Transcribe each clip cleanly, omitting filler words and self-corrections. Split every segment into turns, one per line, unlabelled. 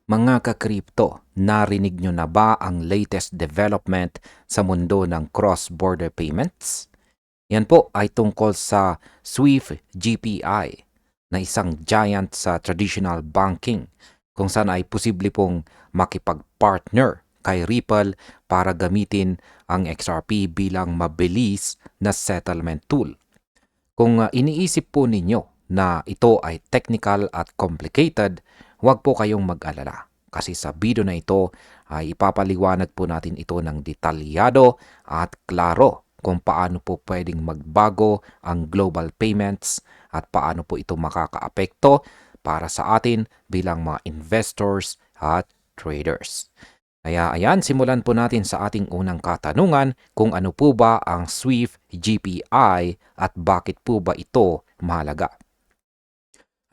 Mga ka-crypto, narinig nyo na ba ang latest development sa mundo ng cross-border payments? Yan po ay tungkol sa SWIFT GPI na isang giant sa traditional banking kung saan ay posible pong makipag-partner kay Ripple para gamitin ang XRP bilang mabilis na settlement tool. Kung iniisip po ninyo na ito ay technical at complicated, huwag po kayong mag-alala. Kasi sa video na ito ay ipapaliwanag po natin ito ng detalyado at klaro kung paano po pwedeng magbago ang global payments at paano po ito makakaapekto para sa atin bilang mga investors at traders. Kaya ayan, simulan po natin sa ating unang katanungan kung ano po ba ang SWIFT GPI at bakit po ba ito mahalaga.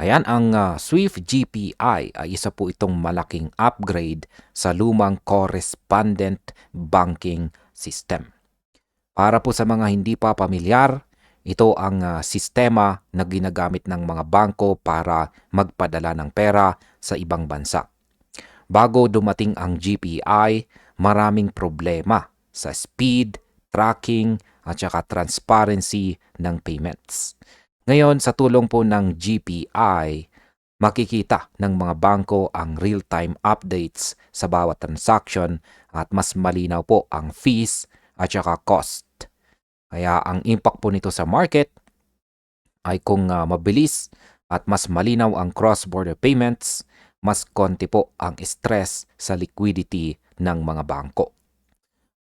Ayan, ang SWIFT GPI ay isa po itong malaking upgrade sa lumang correspondent banking system. Para po sa mga hindi pa pamilyar, ito ang sistema na ginagamit ng mga bangko para magpadala ng pera sa ibang bansa. Bago dumating ang GPI, maraming problema sa speed, tracking, at saka transparency ng payments. Ngayon, sa tulong po ng GPI, makikita ng mga bangko ang real-time updates sa bawat transaction at mas malinaw po ang fees at saka cost. Kaya ang impact po nito sa market ay kung mabilis at mas malinaw ang cross-border payments, mas konti po ang stress sa liquidity ng mga bangko.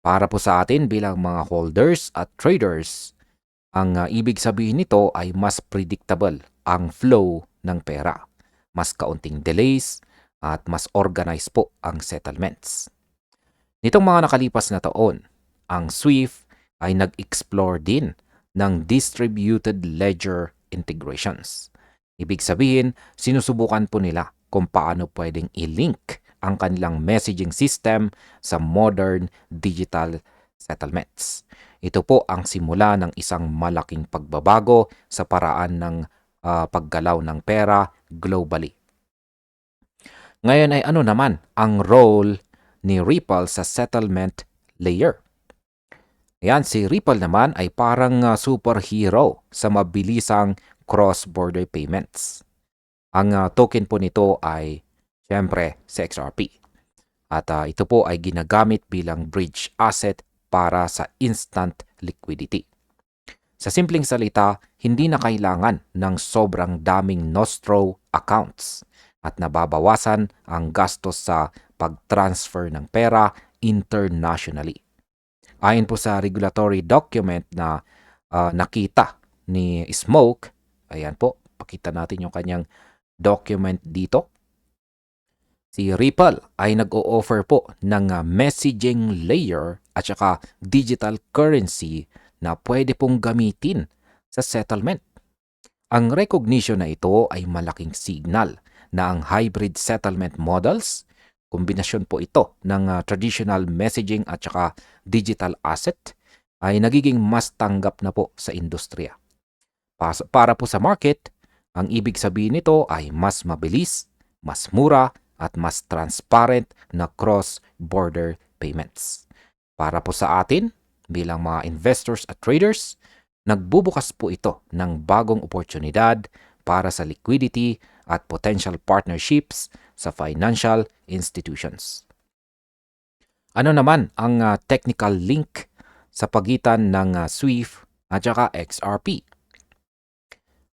Para po sa atin bilang mga holders at traders, ang ibig sabihin nito ay mas predictable ang flow ng pera, mas kaunting delays, at mas organized po ang settlements. Nitong mga nakalipas na taon, ang SWIFT ay nag-explore din ng distributed ledger integrations. Ibig sabihin, sinusubukan po nila kung paano pwedeng i-link ang kanilang messaging system sa modern digital settlements. Ito po ang simula ng isang malaking pagbabago sa paraan ng paggalaw ng pera globally. Ngayon ay ano naman ang role ni Ripple sa settlement layer? Yan, si Ripple naman ay parang superhero sa mabilisang cross-border payments. Ang token po nito ay siyempre si XRP. At ito po ay ginagamit bilang bridge asset para sa instant liquidity. Sa simpleng salita, hindi na kailangan ng sobrang daming Nostro accounts at nababawasan ang gastos sa pag-transfer ng pera internationally. Ayon po sa regulatory document na nakita ni Smoke, ayan po, pakita natin yung kanyang document dito. Si Ripple ay nag-o-offer po ng messaging layer at saka digital currency na pwede pong gamitin sa settlement. Ang recognition na ito ay malaking signal na ang hybrid settlement models, kombinasyon po ito ng traditional messaging at saka digital asset, ay nagiging mas tanggap na po sa industriya. Para po sa market, ang ibig sabihin nito ay mas mabilis, mas mura, at mas transparent na cross-border payments. Para po sa atin, bilang mga investors at traders, nagbubukas po ito ng bagong oportunidad para sa liquidity at potential partnerships sa financial institutions. Ano naman ang technical link sa pagitan ng SWIFT at saka XRP?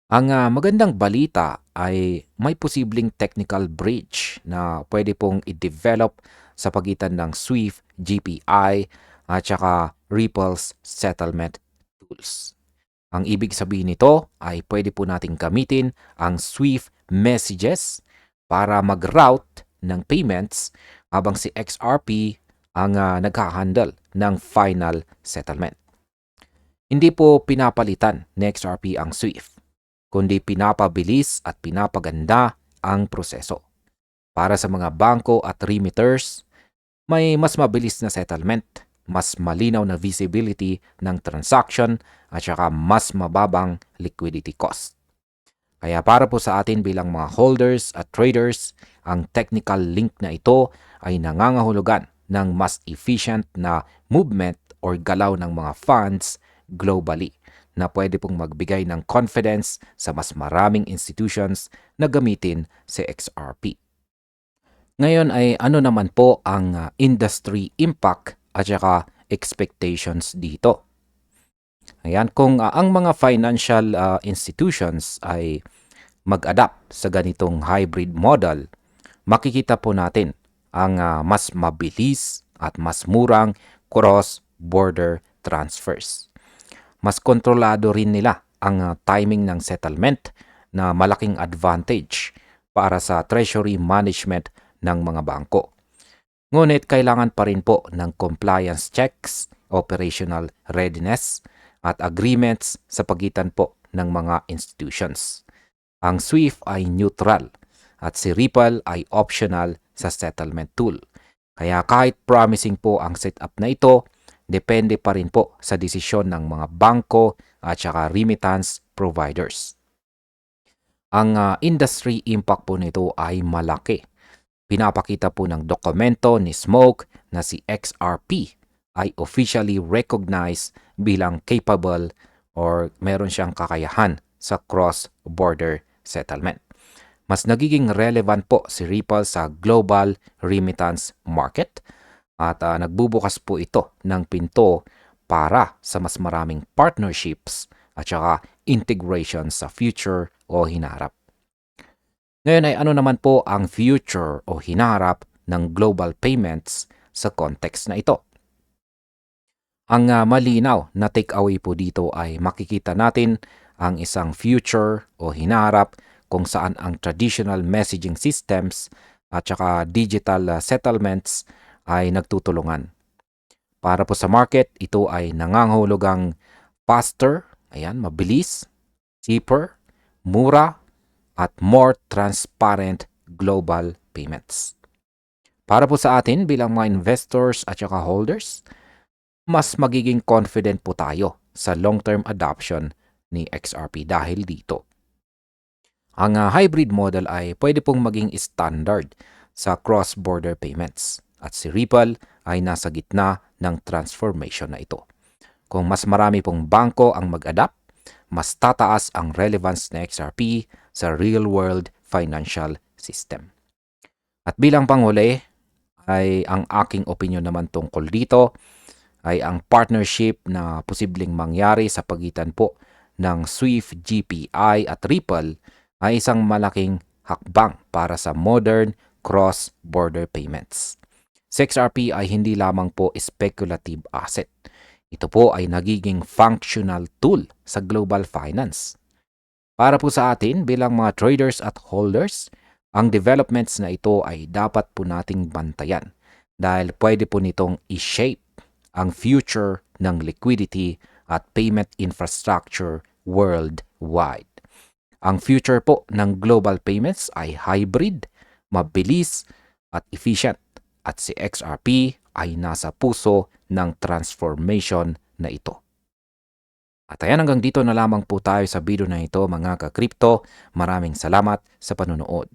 Ang magandang balita ay may posibleng technical bridge na pwede pong i-develop sa pagitan ng SWIFT GPI at saka Ripple's settlement tools. Ang ibig sabihin nito ay pwede po nating gamitin ang SWIFT messages para mag-route ng payments habang si XRP ang naghahandle ng final settlement. Hindi po pinapalitan ni XRP ang SWIFT, kundi pinapabilis at pinapaganda ang proseso. Para sa mga bangko at remitters, may mas mabilis na settlement, mas malinaw na visibility ng transaction at saka mas mababang liquidity cost. Kaya para po sa atin bilang mga holders at traders, ang technical link na ito ay nangangahulugan ng mas efficient na movement or galaw ng mga funds globally na pwede pong magbigay ng confidence sa mas maraming institutions na gamitin si XRP. Ngayon ay ano naman po ang industry impact at saka expectations dito. Ayan, kung ang mga financial institutions ay mag-adapt sa ganitong hybrid model, makikita po natin ang mas mabilis at mas murang cross-border transfers. Mas kontrolado rin nila ang timing ng settlement na malaking advantage para sa treasury management ng mga bangko. Ngunit kailangan pa rin po ng compliance checks, operational readiness, at agreements sa pagitan po ng mga institutions. Ang SWIFT ay neutral at si Ripple ay optional sa settlement tool. Kaya kahit promising po ang setup na ito, depende pa rin po sa desisyon ng mga bangko at saka remittance providers. Ang industry impact po nito ay malaki. Pinapakita po ng dokumento ni Smoke na si XRP ay officially recognized bilang capable or meron siyang kakayahan sa cross-border settlement. Mas nagiging relevant po si Ripple sa global remittance market at nagbubukas po ito ng pinto para sa mas maraming partnerships at saka integration sa future o hinarap. Ngayon ay ano naman po ang future o hinarap ng global payments sa context na ito? Ang malinaw na takeaway po dito ay makikita natin ang isang future o hinarap kung saan ang traditional messaging systems at saka digital settlements ay nagtutulungan. Para po sa market, ito ay nangangahulugang faster, mabilis, cheaper, mura, at more transparent global payments. Para po sa atin bilang mga investors at saka holders, mas magiging confident po tayo sa long-term adoption ni XRP dahil dito. Ang hybrid model ay pwede pong maging standard sa cross-border payments at si Ripple ay nasa gitna ng transformation na ito. Kung mas marami pong bangko ang mag-adapt, mas tataas ang relevance ng XRP sa real-world financial system. At bilang panghuli, ay ang aking opinion naman tungkol dito ay ang partnership na posibleng mangyari sa pagitan po ng SWIFT GPI at Ripple ay isang malaking hakbang para sa modern cross-border payments. Si XRP ay hindi lamang po speculative asset. Ito po ay nagiging functional tool sa global finance. Para po sa atin bilang mga traders at holders, ang developments na ito ay dapat po nating bantayan dahil pwede po nitong i-shape ang future ng liquidity at payment infrastructure worldwide. Ang future po ng global payments ay hybrid, mabilis at efficient at si XRP ay nasa puso ng transformation na ito. At ayan, hanggang dito na lamang po tayo sa video na ito mga ka-crypto. Maraming salamat sa panunood.